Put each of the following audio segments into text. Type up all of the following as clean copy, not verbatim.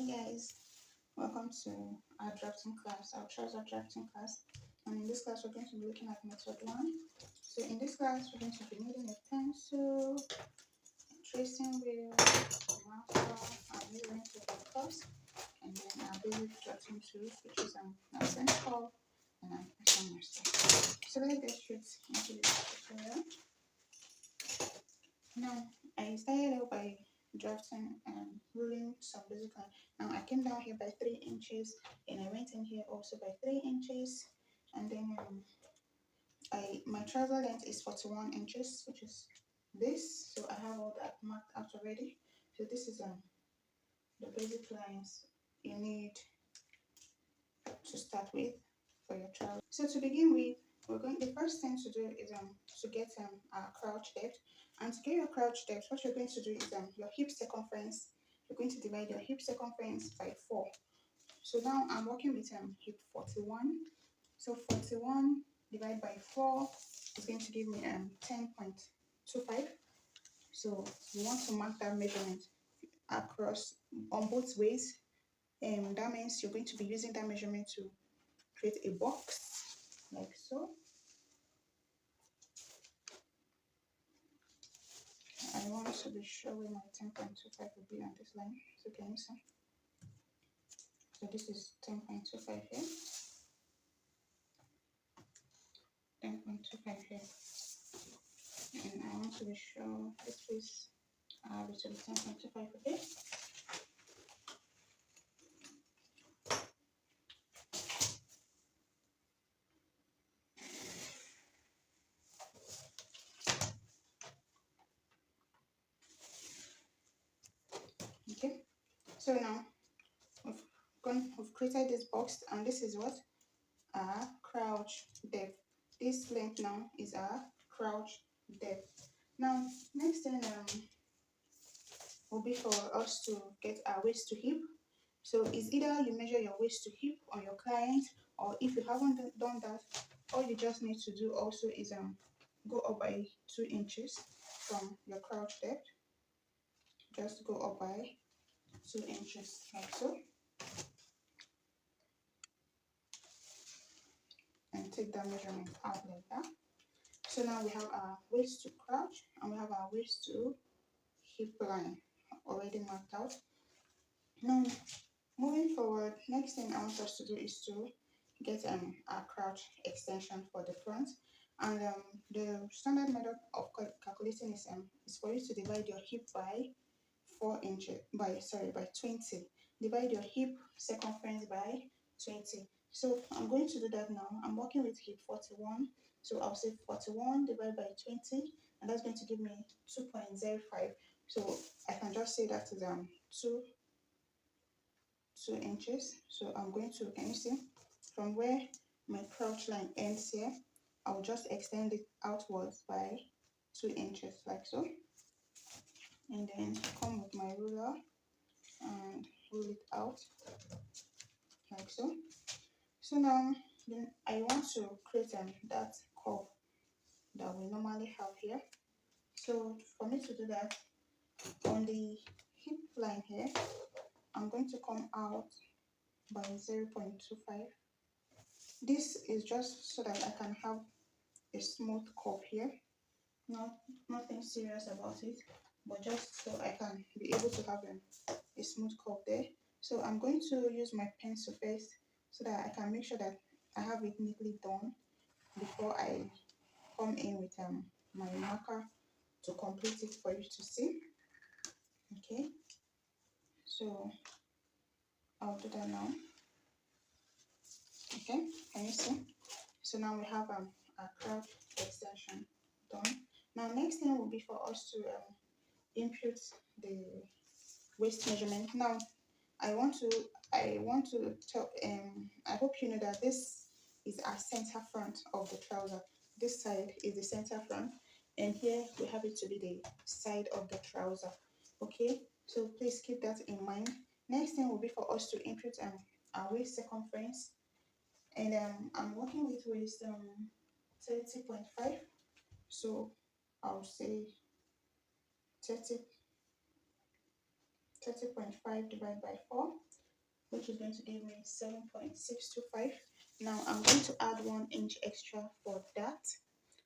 Hey guys, welcome to our drafting class, our trouser drafting class. And in this class, we're going to be looking at method 1. So in this class, we're going to be needing a pencil, a tracing wheel, a marker, our measuring tape of course, and then our basic drafting tools, which is our pencil and our pencil master. So let's get straight into this tutorial. Now, I started out by drafting and ruling some basic line. Now, I came down here by 3 inches, and I went in here also by 3 inches, and then my trouser length is 41 inches, which is this. So I have all that marked out already. So this is the basic lines you need to start with for your trouser. So to begin with, the first thing to do is to get our crotch depth. And to get your crotch depth, what you're going to do is your hip circumference. You're going to divide your hip circumference by 4. So now I'm working with hip 41. So 41 divided by 4 is going to give me 10.25. So you want to mark that measurement across on both ways. That means you're going to be using that measurement to create a box like so. I want to be sure where my 10.25 will be on this line. So can you see? So this is 10.25 here, 10.25 here, and I want to be sure this piece will be 10.25 okay. Okay. So now we've created this box, and this is what our crouch depth. This length now is our crouch depth. Now next thing will be for us to get our waist to hip. So it's either you measure your waist to hip on your client, or if you haven't done that, all you just need to do also is go up by 2 inches from your crouch depth. Just go up by 2 inches like so, and take that measurement out like that. So now we have our waist to crouch and we have our waist to hip line already marked out. Now moving forward, next thing I want us to do is to get our crouch extension for the front. And the standard method of calculating is for you to divide your hip by 4 inches by 20. Divide your hip circumference by 20. So I'm going to do that now. I'm working with hip 41. So I'll say 41 divided by 20, and that's going to give me 2.05. So I can just say that is 2 inches. So I'm going to, can you see, from where my crouch line ends here, I'll just extend it outwards by 2 inches like so, and then come with my ruler and rule it out like so. So now then I want to create that curve that we normally have here. So for me to do that, on the hip line here, I'm going to come out by 0.25. This is just so that I can have a smooth curve here. Nothing serious about it, but just so I can be able to have a smooth curve there. So I'm going to use my pencil first so that I can make sure that I have it neatly done before I come in with my marker to complete it for you to see. Okay, so I'll do that now. Okay, can you see? So now we have a crouch extension done. Now next thing will be for us to input the waist measurement. Now I want to tell I hope you know that this is our center front of the trouser. This side is the center front, and here we have it to be the side of the trouser. Okay, so please keep that in mind. Next thing will be for us to input our waist circumference, and I'm working with waist 30.5. So I'll say 30 30.5 divided by 4. which is going to give me 7.625. Now I'm going to add 1 inch extra for that.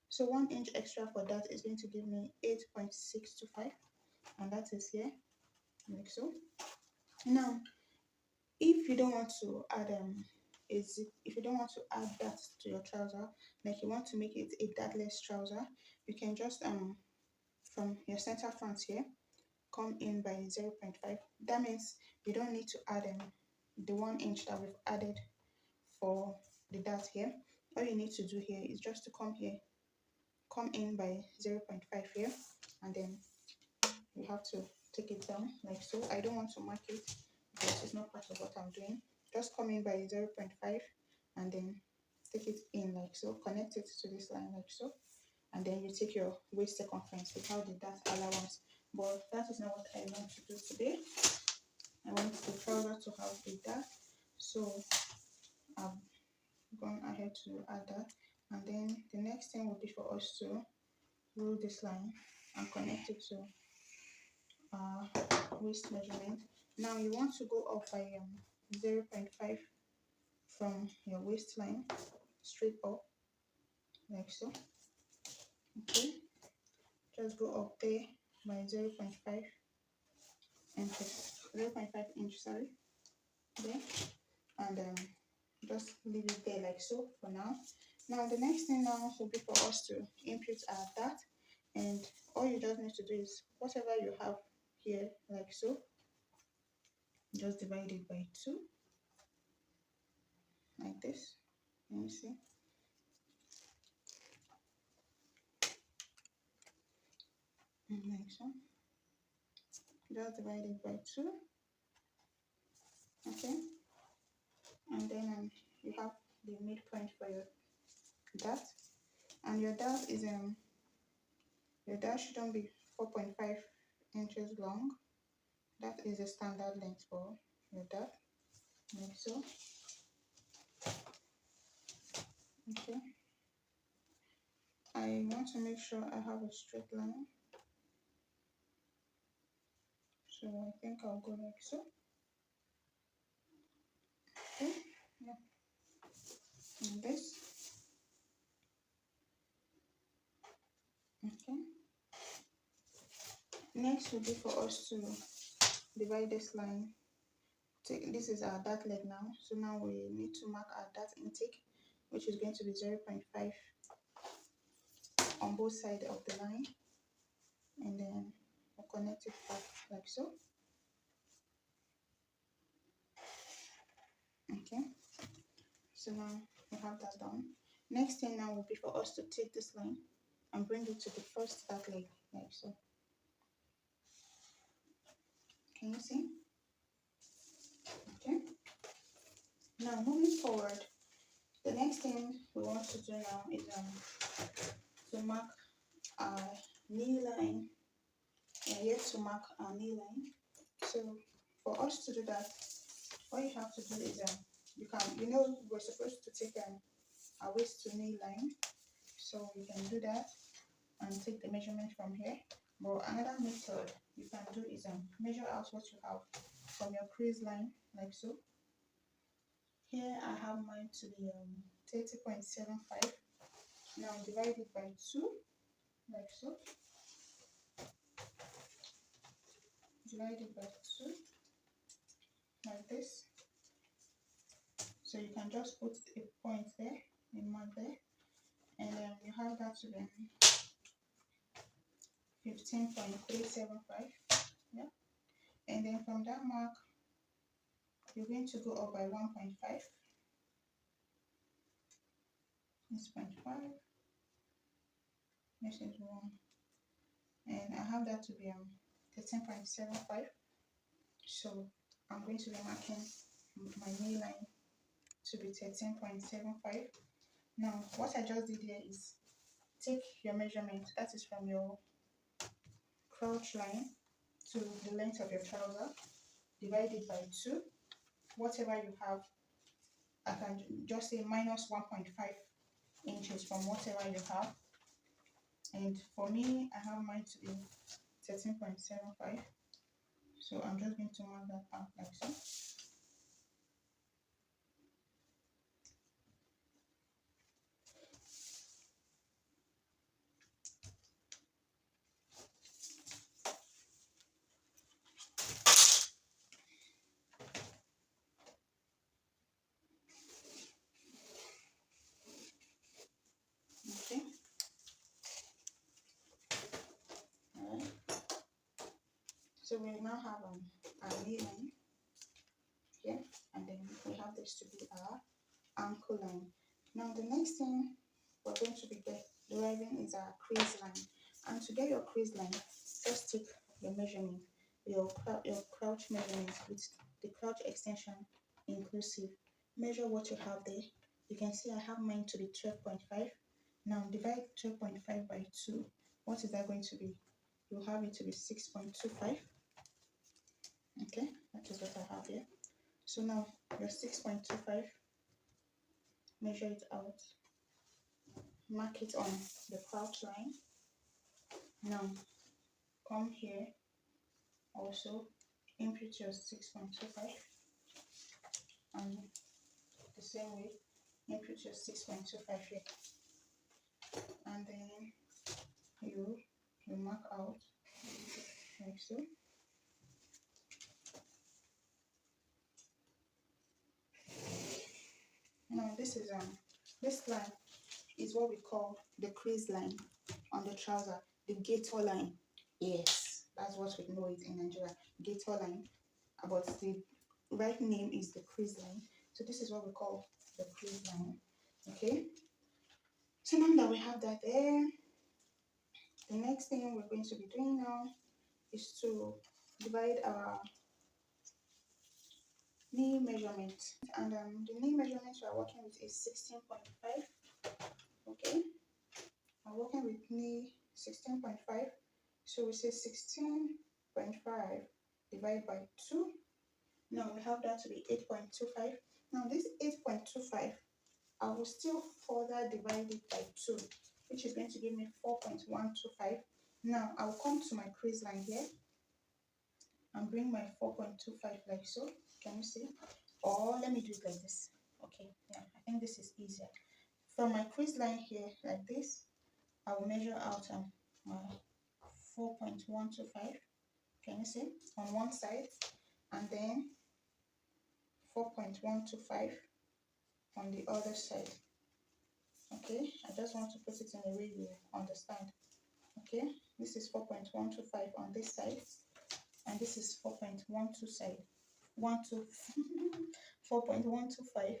So 1 inch extra for that is going to give me 8.625, and that is here, like so. Now, if you don't want to add a zip, if you don't want to add that to your trouser, like you want to make it a dartless trouser, you can just from your center front here, come in by 0.5. That means you don't need to add the 1 inch that we've added for the dart here. All you need to do here is just to come here, come in by 0.5 here, and then you have to take it down like so. I don't want to mark it because it's not part of what I'm doing. Just come in by 0.5 and then take it in like so, connect it to this line like so, and then you take your waist circumference without the dart allowance. But that is not what I want to do today. I want the trouser to have a dart, so I've gone ahead to add that. And then the next thing will be for us to roll this line and connect it to waist measurement. Now you want to go up by 0.5 from your waistline straight up like so. Okay, just go up there by 0.5 inches, 0.5 inch, sorry, there, and just leave it there like so for now. Now the next thing now will be for us to input our dart, and all you just need to do is whatever you have here like so, just divide it by 2 like this. Let me see. Like so. Just divide it by 2. Okay. And then you have the midpoint for your dart. And your dart is your dart shouldn't be 4.5 inches long. That is the standard length for your dart. Like so. Okay. I want to make sure I have a straight line. So I think I'll go like so. Okay. Yeah. And this. Okay. Next will be for us to divide this line. This is our dart leg now. So now we need to mark our dart intake, which is going to be 0.5 on both sides of the line, and then we'll connect it back like so. Okay, so now we have that done. Next thing now will be for us to take this line and bring it to the first dart leg like so. Can you see? Okay. Now moving forward, the next thing we want to do now is to mark our knee line. And yet to mark our knee line. So for us to do that, all you have to do is we're supposed to take our waist to knee line. So you can do that and take the measurement from here. But another method you can do is measure out what you have from your crease line like so. Here I have mine to be 30.75. Now divide it by 2 like so. Divide it by 2 like this. So you can just put a point there, a mark there, and then you have that to be 15.375. Yeah. And then from that mark, you're going to go up by 1.5. This 0.5. This is 1. And I have that to be 13.75. So I'm going to be marking my knee line to be 13.75. Now, what I just did here is take your measurement, that is from your crotch line to the length of your trouser, divide it by 2. Whatever you have, I can just say minus 1.5 inches from whatever you have. And for me, I have mine to be 13.75. So I'm just going to mark that out like so. So we now have our knee line here, and then we have this to be our ankle line. Now the next thing we're going to be deriving is our crease line. And to get your crease line, just take your measurement, your crouch measurement with the crouch extension inclusive. Measure what you have there. You can see I have mine to be 12.5. Now divide 12.5 by 2. What is that going to be? You have it to be 6.25. Okay, that is what I have here. So now your 6.25, measure it out, mark it on the crouch line. Now come here, also input your 6.25, and the same way input your 6.25 here, and then you mark out like so. Now this line is what we call the crease line on the trouser, the gator line. Yes, that's what we know it in Nigeria, gator line. But the right name is the crease line. So this is what we call the crease line. Okay. So now that we have that there, the next thing we're going to be doing now is to divide our knee measurement. And the knee measurement we are working with is 16.5. Okay. I'm working with knee 16.5. So we say 16.5 divided by 2. Now we have that to be 8.25. Now this 8.25, I will still further divide it by 2, which is going to give me 4.125. Now I'll come to my crease line here and bring my 4.25 like so. Can you see? Or let me do it like this. Okay, yeah, I think this is easier. From my crease line here, like this, I will measure out my 4.125. Can you see? On one side, and then 4.125 on the other side. Okay, I just want to put it in a way you understand. Okay, this is 4.125 on this side, and this is 4.12 side, 4.125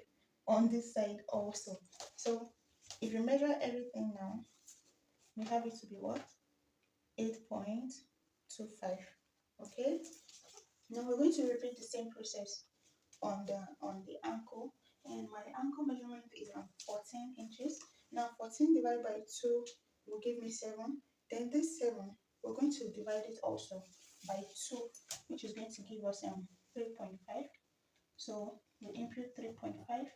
on this side also. So if you measure everything now, we have it to be what? 8.25. Okay, now we're going to repeat the same process on the ankle, and my ankle measurement is 14 inches. Now 14 divided by 2 will give me 7. Then this 7, we're going to divide it also by 2, which is going to give us 3.5. So we input 3.5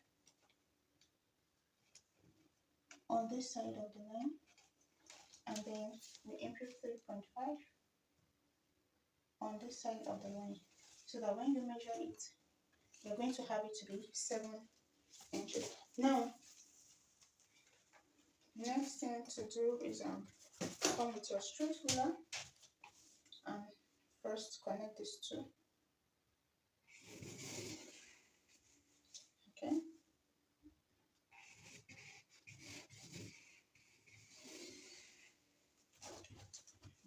on this side of the line, and then we input 3.5 on this side of the line, so that when you measure it, you're going to have it to be 7 inches. Now, next thing to do is come with your straight ruler and first connect these two. Okay.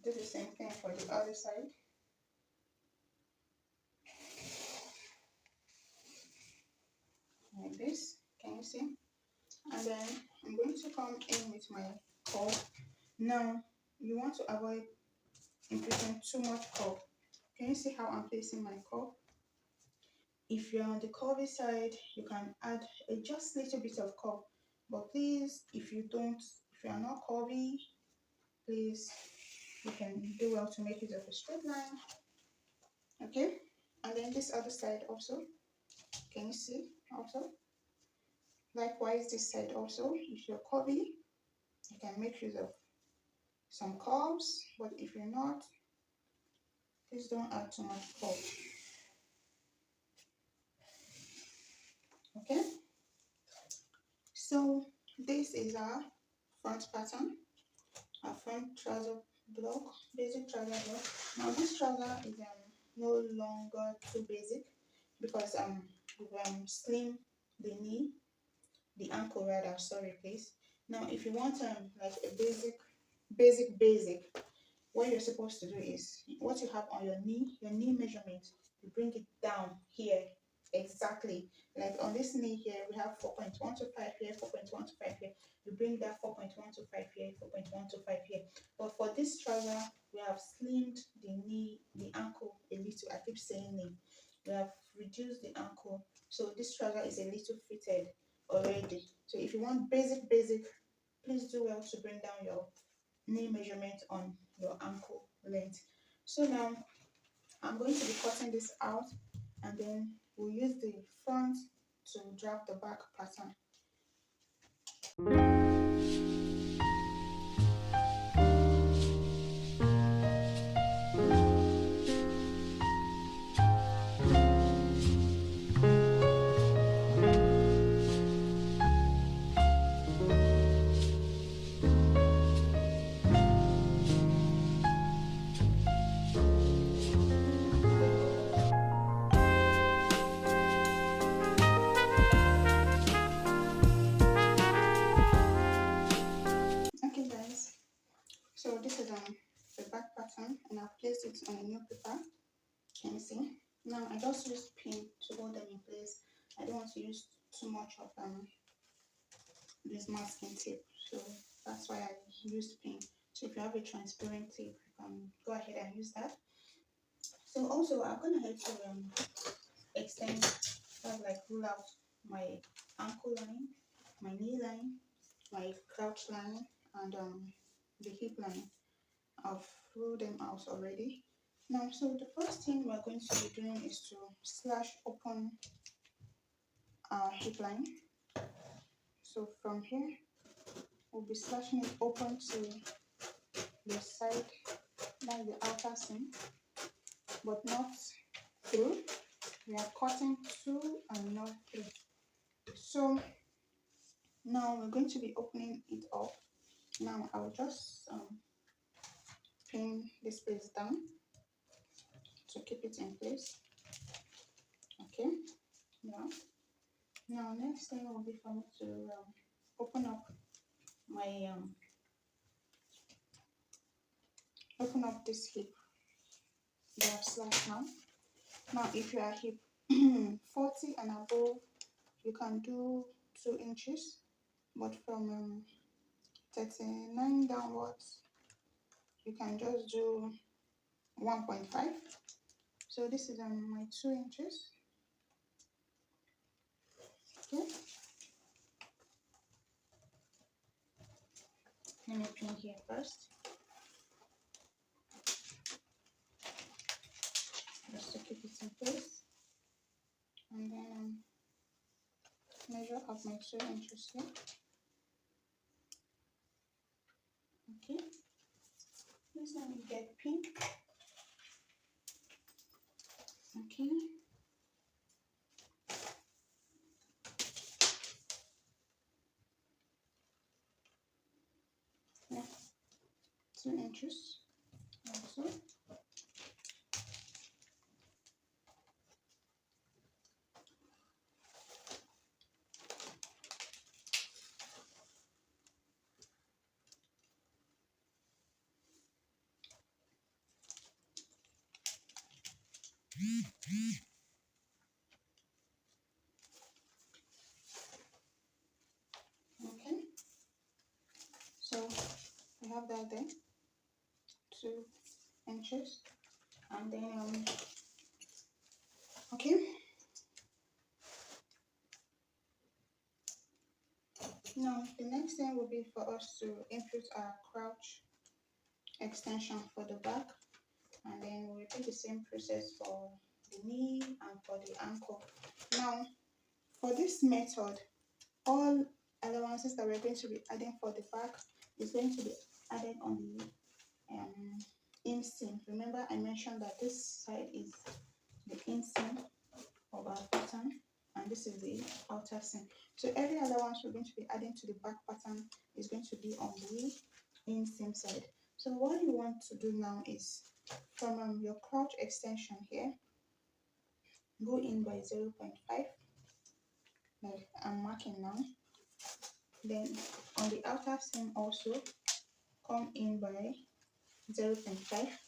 Do the same thing for the other side. Like this. Can you see? And then I'm going to come in with my curve. Now, you want to avoid inputting too much curve. Can you see how I'm placing my curve? If you're on the curvy side, you can add just a little bit of curve. But please, if you are not curvy, please, you can do well to make use of a straight line. Okay, and then this other side also. Can you see also? Likewise, this side also. If you're curvy, you can make use of some curves. But if you're not, please don't add too much curve. Okay, so this is our front pattern, our front trouser block, basic trouser block. Now this trouser is no longer too basic because we've slim the knee, the ankle rather, sorry please. Now if you want like a basic, what you're supposed to do is what you have on your knee measurement, you bring it down here exactly. Like on this knee here, we have 4.125 here, 4.125 here. You bring that 4.125 here, 4.125 here. But for this trouser, we have slimmed the ankle a little. I keep saying knee. We have reduced the ankle. So this trouser is a little fitted already. So if you want basic, please do well to bring down your knee measurement on your ankle length. So now I'm going to be cutting this out, and then we'll use the front to drag the back pattern. Okay guys, so this is the back pattern, and I've placed it on a new paper. Can you see? Now I just used pin to hold them in place. I don't want to use too much of this masking tape, so that's why I used pin. So if you have a transparent tape, you can go ahead and use that. So also I'm gonna have to extend, like rule out my ankle line, my knee line, my crotch line, and the hip line. I've ruled them out already. Now, so the first thing we're going to be doing is to slash open our hip line. So from here, we'll be slashing it open to the side, like the outer seam, but not through. We are cutting to and not through. So now we're going to be opening it up. Now I'll just pin this place down to keep it in place. Okay. Now next thing will be for me to open up my open up this hip that I've slashed now. Now if you are hip 40 and above, you can do 2 inches, but from 39 downwards, you can just do 1.5. So this is my 2 inches. Okay. Let me pin here first, just to keep it in place, and then measure up my 2 inches here. Okay. This one will get pink. Okay. Yeah, 2 inches also. Okay, so we have that there, 2 inches, and then okay. Now the next thing will be for us to input our crotch extension for the back, and then we'll repeat the same process for the knee and for the ankle. Now for this method, all allowances that we're going to be adding for the back is going to be added on the inseam. Remember I mentioned that this side is the inseam of our pattern, and this is the outer seam. So every allowance we're going to be adding to the back pattern is going to be on the inseam side. So what you want to do now is from your crotch extension here, go in by 0.5, like I'm marking now. Then on the outer seam also come in by 0.5.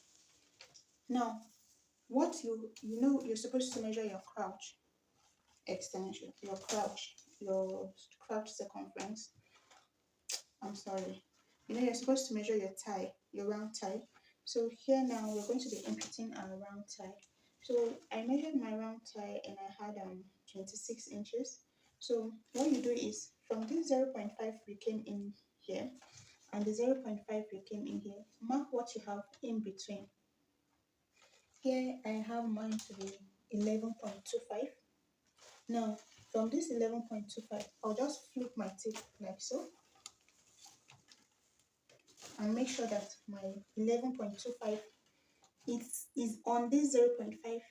Now, what you know, you're supposed to measure your crotch extension, your crotch circumference. I'm sorry. You know, you're supposed to measure your thigh, your round thigh. So here now we're going to be inputting our round thigh. So I measured my round thigh and I had 26 inches. So what you do is from this 0.5 we came in here and the 0.5 we came in here, mark what you have in between. Here I have mine to be 11.25. Now from this 11.25, I'll just flip my tape like so and make sure that my 11.25 is on this 0.5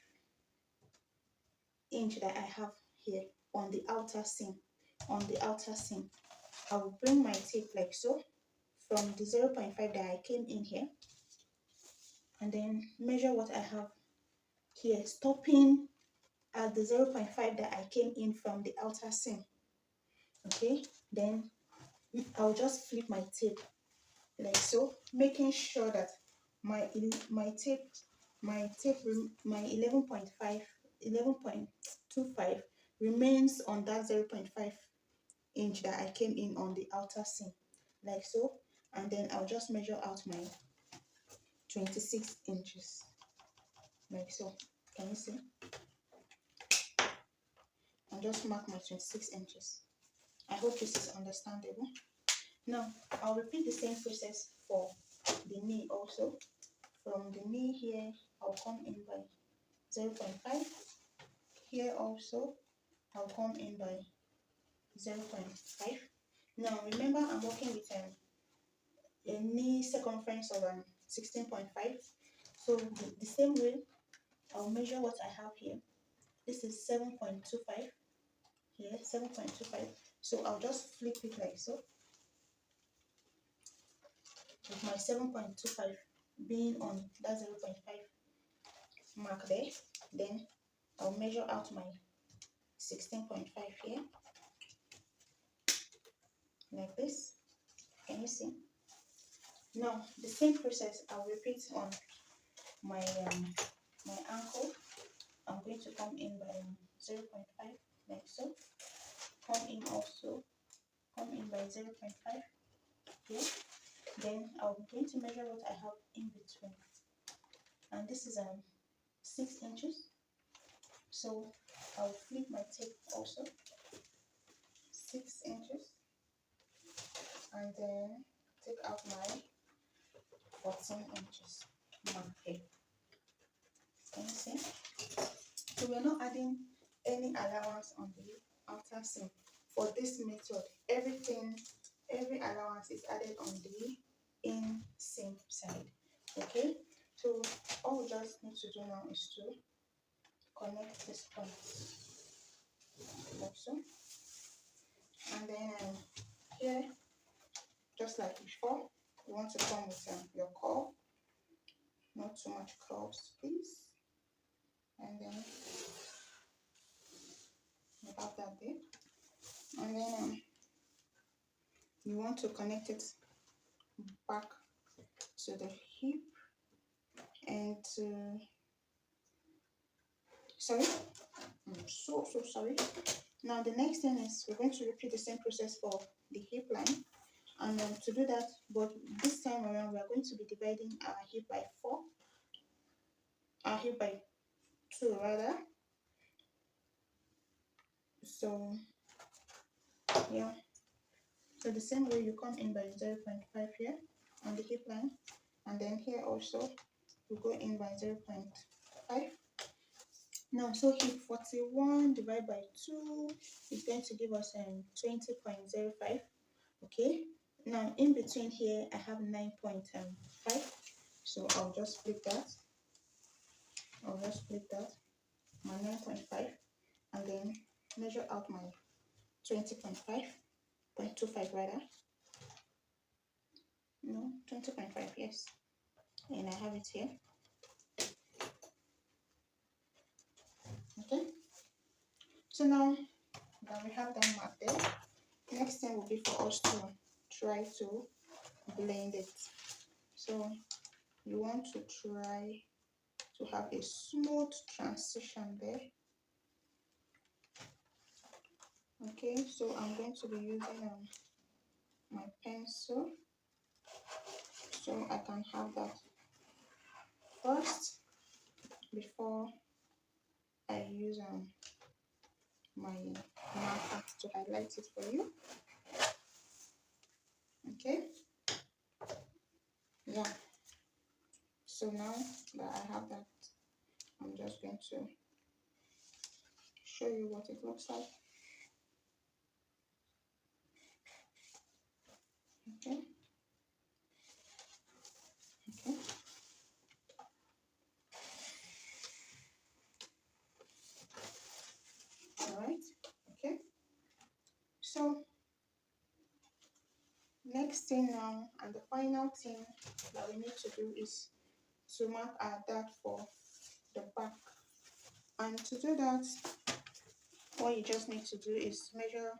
inch that I have here on the outer seam. On the outer seam, I will bring my tape like so from the 0.5 that I came in here and then measure what I have here, stopping at the 0.5 that I came in from the outer seam. Okay, then I'll just flip my tape like so, making sure that my tape my 11.25 remains on that 0.5 inch that I came in on the outer seam like so, and then I'll just measure out my 26 inches like so. Can you see? I'll just mark my 26 inches. I hope this is understandable. Now I'll repeat the same process for the knee also. From the knee here, I'll come in by 0.5. Here also, I'll come in by 0.5. Now remember, I'm working with a knee circumference of 16.5. So the same way, I'll measure what I have here. This is 7.25. Here, 7.25. So I'll just flip it like so, with my 7.25 being on that 0.5 mark there. Then I'll measure out my 16.5 here, like this. Can you see? Now the same process I'll repeat on my my ankle. I'm going to come in by 0.5 like so. Come in also. Come in by 0.5 here. Then I'm going to measure what I have in between, and this is 6 inches. So I'll flip my tape also, 6 inches, and then take out my 14 inches mark here. Can you see? So we're not adding any allowance on the outer seam. For this method, every allowance is added on the inseam side. Okay, so all we just need to do now is to connect this point like so, and then here, just like before, you want to come with your curl, not too much curls please, and then about that there, and then you want to connect it back to the hip and sorry, I'm so sorry. Now the next thing is we're going to repeat the same process for the hip line, and to do that, but this time around we are going to be dividing our hip by 4, our hip by 2 rather. So yeah, so the same way you come in by 0.5 here on the hip line, and then here also you go in by 0.5. Now, so hip 41 divided by 2 is going to give us 20.05. Okay, now in between here I have 9.5, so I'll just flip that. My 9.5, and then measure out my 20.5 rather. No, 20.5, yes, and I have it here. Okay, so now that we have that mark there, next thing will be for us to try to blend it. So you want to try to have a smooth transition there. Okay, so I'm going to be using my pencil so I can have that first before I use my marker to highlight it for you. Okay, yeah, so now that I have that, I'm just going to show you what it looks like. Okay, okay, all right, okay. So next thing now, and the final thing that we need to do is to mark our dart for the back. And to do that, what you just need to do is measure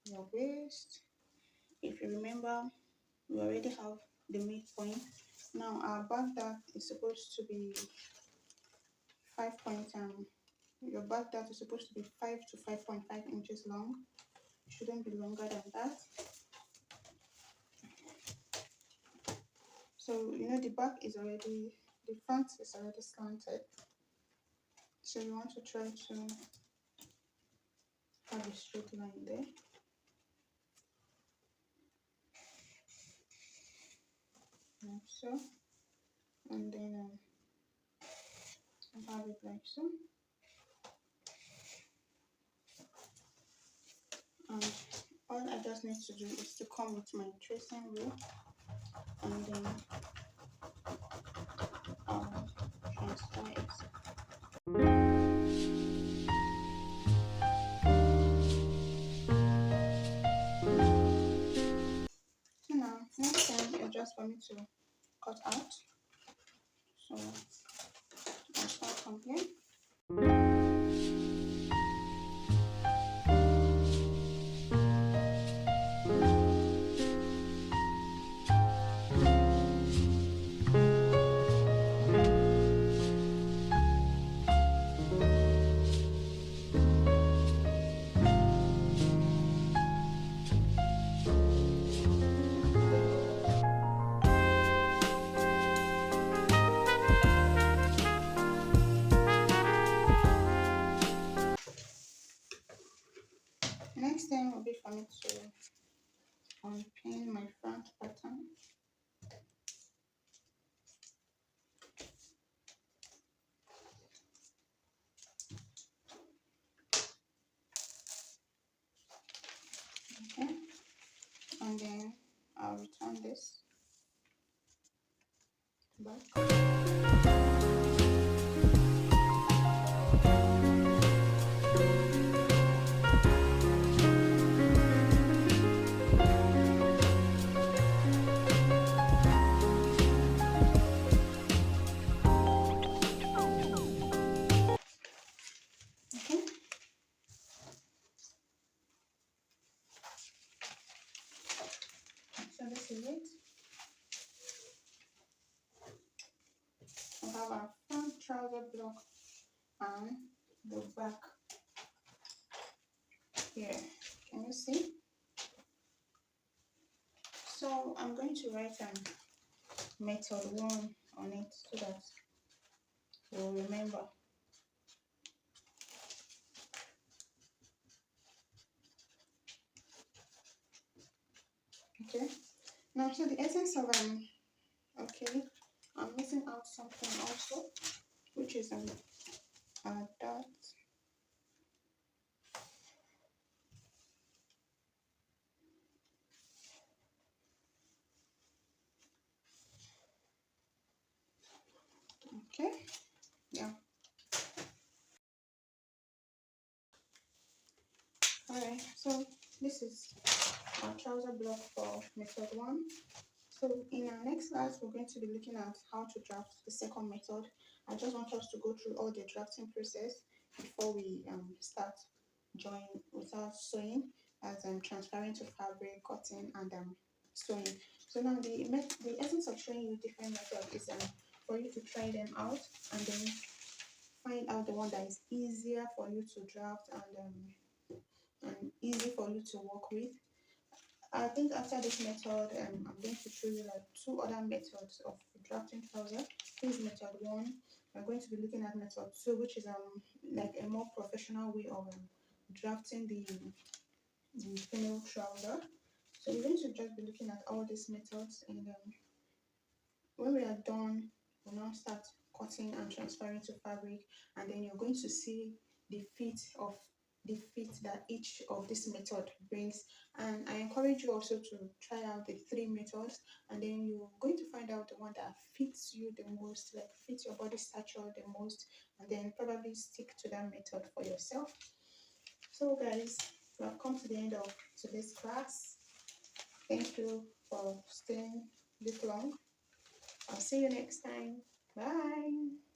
your waist. If you remember, we already have the midpoint. Now our back dart is supposed to be 5 point. Your back dart is supposed to be 5 to 5.5 inches long. It shouldn't be longer than that. So you know the back is already, the front is already slanted. So you want to try to have a straight line there. Like so. And then have it like so. And all I just need to do is to come with my tracing wheel, and then I'll transfer it. So now, next thing is just for me to cut out. So I'll start from here. Next thing will be for me to unpin my front pattern. Okay, and then I'll return this back. Okay, so this is it. We have our front trouser block and the back here. Can you see? So I'm going to write method 1 on it so that you'll remember. Okay, now so the essence of okay, I'm missing out something also, which is a dot. Okay, yeah. Alright, so this is our trouser block for method 1. So in our next class, we're going to be looking at how to draft the second method. I just want us to go through all the drafting process before we start without sewing, as transferring to fabric, cutting, and sewing. So now the essence of showing you different methods is for you to try them out and then find out the one that is easier for you to draft and easy for you to work with. I think after this method, I'm going to show you like two other methods of drafting trouser. This is method one. I'm going to be looking at method two, which is like a more professional way of drafting the female trouser. So we're going to just be looking at all these methods, and when we are done, we'll now start cutting and transferring to fabric, and then you're going to see the fit that each of this method brings. And I encourage you also to try out the three methods, and then you're going to find out the one that fits you the most, like fits your body stature the most, and then probably stick to that method for yourself. So guys, we have come to the end of today's class. Thank you for staying this long. I'll see you next time. Bye.